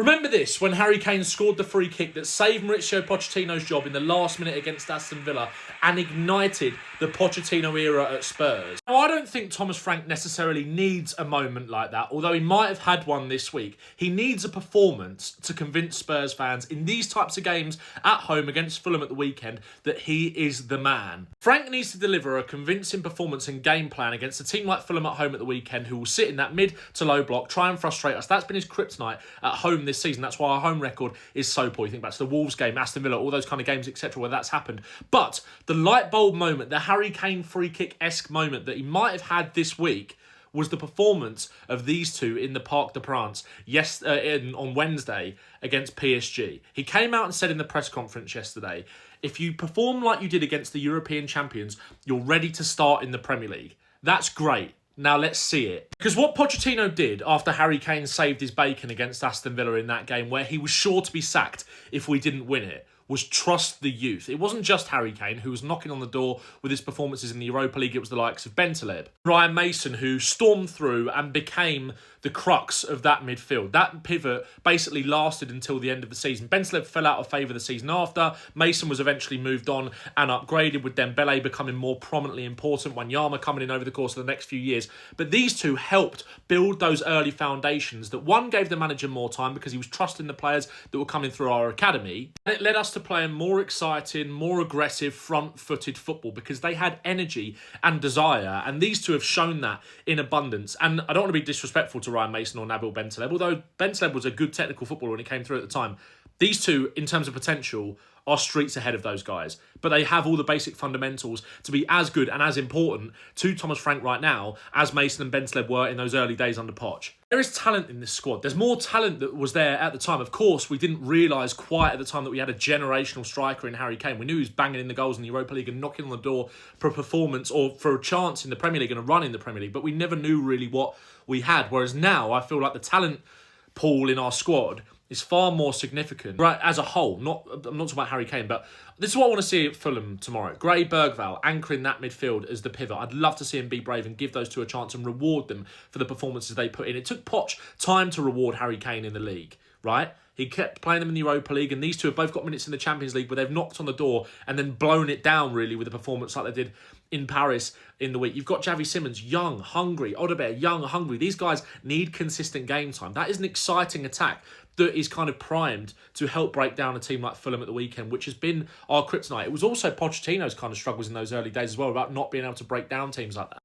Remember this, when Harry Kane scored the free kick that saved Mauricio Pochettino's job in the last minute against Aston Villa and ignited the Pochettino era at Spurs. Now, I don't think Thomas Frank necessarily needs a moment like that, although he might have had one this week. He needs a performance to convince Spurs fans in these types of games at home against Fulham at the weekend that he is the man. Frank needs to deliver a convincing performance and game plan against a team like Fulham at home at the weekend, who will sit in that mid to low block, try and frustrate us. That's been his kryptonite at home this season. That's why our home record is so poor. You think back to the Wolves game, Aston Villa, all those kind of games, etc., where that's happened. But the light bulb moment, the Harry Kane free kick-esque moment that he might have had this week, was the performance of these two in the Parc des Princes on Wednesday against PSG. He came out and said in the press conference yesterday, if you perform like you did against the European champions, you're ready to start in the Premier League. That's great. Now let's see it. Because what Pochettino did after Harry Kane saved his bacon against Aston Villa in that game, where he was sure to be sacked if we didn't win it, was trust the youth. It wasn't just Harry Kane who was knocking on the door with his performances in the Europa League. It was the likes of Bentaleb, Ryan Mason, who stormed through and became the crux of that midfield. That pivot basically lasted until the end of the season. Bentaleb fell out of favour the season after. Mason was eventually moved on and upgraded, with Dembele becoming more prominently important, Wanyama coming in over the course of the next few years. But these two helped build those early foundations that, one, gave the manager more time because he was trusting the players that were coming through our academy, and it led us to play a more exciting, more aggressive, front-footed football because they had energy and desire, and these two have shown that in abundance. And I don't want to be disrespectful to Ryan Mason or Nabil Bentaleb, although Bentaleb was a good technical footballer when he came through at the time. These two, in terms of potential, are streets ahead of those guys. But they have all the basic fundamentals to be as good and as important to Thomas Frank right now as Mason and Bentaleb were in those early days under Poch. There is talent in this squad. There's more talent that was there at the time. Of course, we didn't realise quite at the time that we had a generational striker in Harry Kane. We knew he was banging in the goals in the Europa League and knocking on the door for a performance or for a chance in the Premier League and a run in the Premier League. But we never knew really what we had. Whereas now, I feel like the talent pool in our squad is far more significant, right, as a whole. I'm not talking about Harry Kane, but this is what I want to see at Fulham tomorrow. Gray, Bergvall, anchoring that midfield as the pivot. I'd love to see him be brave and give those two a chance and reward them for the performances they put in. It took Poch time to reward Harry Kane in the league, right? He kept playing them in the Europa League, and these two have both got minutes in the Champions League where they've knocked on the door and then blown it down, really, with a performance like they did in Paris in the week. You've got Javi Simmons, young, hungry. Odegaard, young, hungry. These guys need consistent game time. That is an exciting attack that is kind of primed to help break down a team like Fulham at the weekend, which has been our kryptonite. It was also Pochettino's kind of struggles in those early days as well, about not being able to break down teams like that.